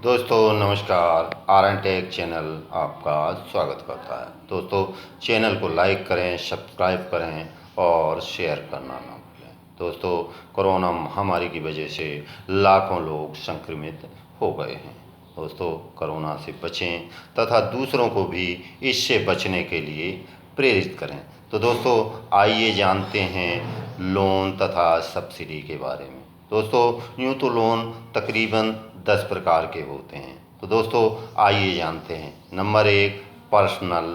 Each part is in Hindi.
दोस्तों नमस्कार। आर एन टेक चैनल आपका स्वागत करता है। दोस्तों चैनल को लाइक करें, सब्सक्राइब करें और शेयर करना ना भूलें। दोस्तों कोरोना महामारी की वजह से लाखों लोग संक्रमित हो गए हैं। दोस्तों कोरोना से बचें तथा दूसरों को भी इससे बचने के लिए प्रेरित करें। तो दोस्तों आइए जानते हैं लोन तथा सब्सिडी के बारे में। दोस्तों यूँ तो लोन तकरीबन 10 प्रकार के होते हैं। तो दोस्तों आइए जानते हैं। Number 1, personal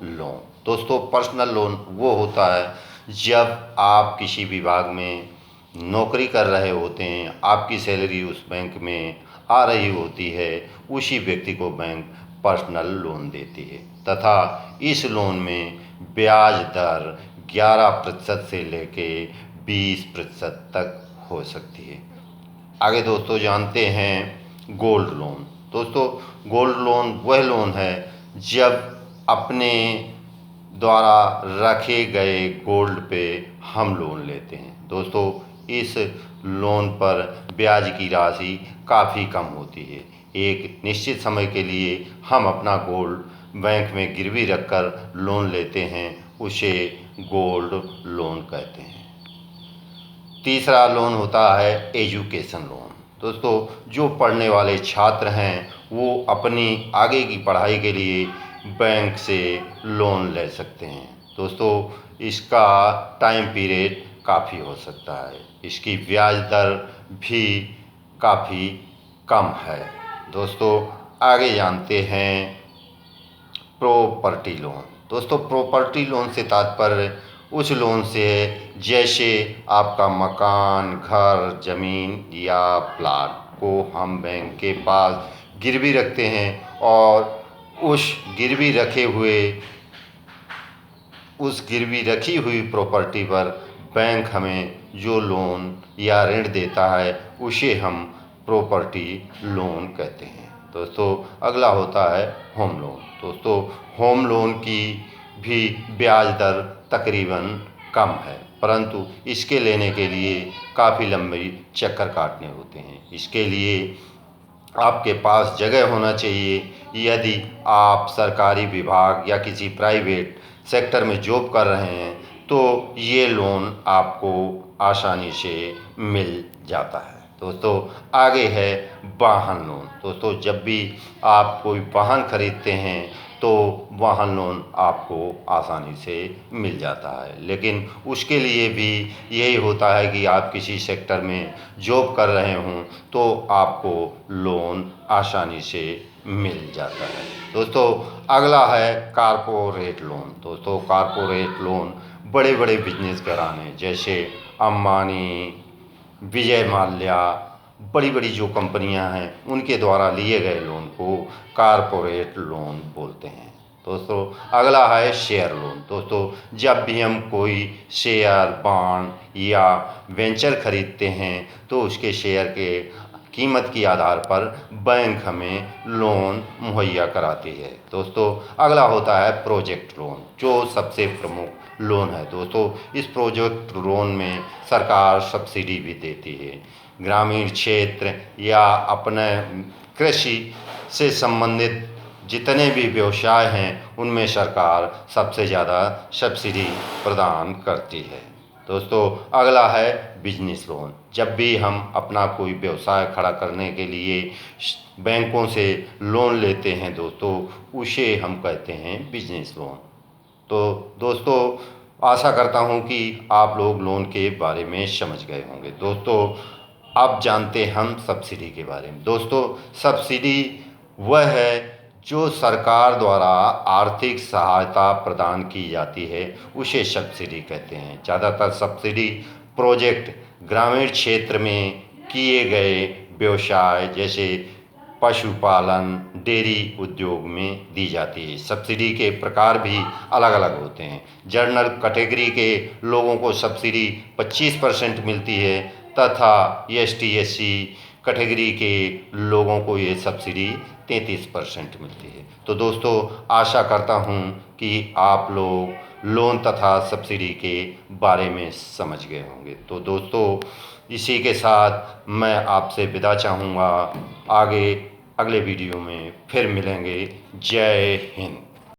loan. दोस्तों पर्सनल लोन वो होता है जब आप किसी विभाग में नौकरी कर रहे होते हैं, आपकी सैलरी उस बैंक में आ रही होती है, उसी व्यक्ति को बैंक पर्सनल लोन देती है तथा इस लोन में ब्याज दर 11% से लेके 20% तक हो सकती है। आगे दोस्तों जानते हैं गोल्ड लोन। दोस्तों गोल्ड लोन वह लोन है जब अपने द्वारा रखे गए गोल्ड पे हम लोन लेते हैं। दोस्तों इस लोन पर ब्याज की राशि काफ़ी कम होती है। एक निश्चित समय के लिए हम अपना गोल्ड बैंक में गिरवी रखकर लोन लेते हैं, उसे गोल्ड लोन कहते हैं। तीसरा लोन होता है एजुकेशन लोन। दोस्तों जो पढ़ने वाले छात्र हैं वो अपनी आगे की पढ़ाई के लिए बैंक से लोन ले सकते हैं। दोस्तों इसका टाइम पीरियड काफ़ी हो सकता है, इसकी ब्याज दर भी काफ़ी कम है। दोस्तों आगे जानते हैं प्रॉपर्टी लोन। दोस्तों प्रॉपर्टी लोन से तात्पर्य उस लोन से है जैसे आपका मकान, घर, ज़मीन या प्लाट को हम बैंक के पास गिरवी रखते हैं और उस गिरवी रखी हुई प्रॉपर्टी पर बैंक हमें जो लोन या ऋण देता है उसे हम प्रॉपर्टी लोन कहते हैं। दोस्तों अगला होता है होम लोन। दोस्तों होम लोन की भी ब्याज दर तकरीबन कम है, परंतु इसके लेने के लिए काफ़ी लंबी चक्कर काटने होते हैं। इसके लिए आपके पास जगह होना चाहिए। यदि आप सरकारी विभाग या किसी प्राइवेट सेक्टर में जॉब कर रहे हैं तो ये लोन आपको आसानी से मिल जाता है। दोस्तों आगे है वाहन लोन। दोस्तों जब भी आप कोई वाहन खरीदते हैं तो वाहन लोन आपको आसानी से मिल जाता है, लेकिन उसके लिए भी यही होता है कि आप किसी सेक्टर में जॉब कर रहे हों तो आपको लोन आसानी से मिल जाता है। दोस्तों अगला है कारपोरेट लोन। दोस्तों कारपोरेट लोन बड़े बड़े बिजनेस घराने जैसे अंबानी, विजय माल्या, बड़ी बड़ी जो कंपनियां हैं उनके द्वारा लिए गए लोन को कारपोरेट लोन बोलते हैं। दोस्तों अगला है शेयर लोन। दोस्तों जब भी हम कोई शेयर, बॉन्ड या वेंचर खरीदते हैं तो उसके शेयर के कीमत के आधार पर बैंक हमें लोन मुहैया कराती है। दोस्तों अगला होता है प्रोजेक्ट लोन, जो सबसे प्रमुख लोन है। दोस्तों इस प्रोजेक्ट लोन में सरकार सब्सिडी भी देती है। ग्रामीण क्षेत्र या अपने कृषि से संबंधित जितने भी व्यवसाय हैं उनमें सरकार सबसे ज़्यादा सब्सिडी प्रदान करती है। दोस्तों अगला है बिजनेस लोन। जब भी हम अपना कोई व्यवसाय खड़ा करने के लिए बैंकों से लोन लेते हैं दोस्तों, उसे हम कहते हैं बिजनेस लोन। तो दोस्तों आशा करता हूँ कि आप लोग लोन के बारे में समझ गए होंगे। दोस्तों अब जानते हम सब्सिडी के बारे में। दोस्तों सब्सिडी वह है जो सरकार द्वारा आर्थिक सहायता प्रदान की जाती है, उसे सब्सिडी कहते हैं। ज़्यादातर सब्सिडी प्रोजेक्ट ग्रामीण क्षेत्र में किए गए व्यवसाय जैसे पशुपालन, डेयरी उद्योग में दी जाती है। सब्सिडी के प्रकार भी अलग अलग होते हैं। जनरल कैटेगरी के लोगों को सब्सिडी 25% मिलती है तथा ST/SC कैटेगरी के लोगों को ये सब्सिडी 33% मिलती है। तो दोस्तों आशा करता हूँ कि आप लोग लोन तथा सब्सिडी के बारे में समझ गए होंगे। तो दोस्तों इसी के साथ मैं आपसे विदा चाहूँगा। आगे अगले वीडियो में फिर मिलेंगे। जय हिंद।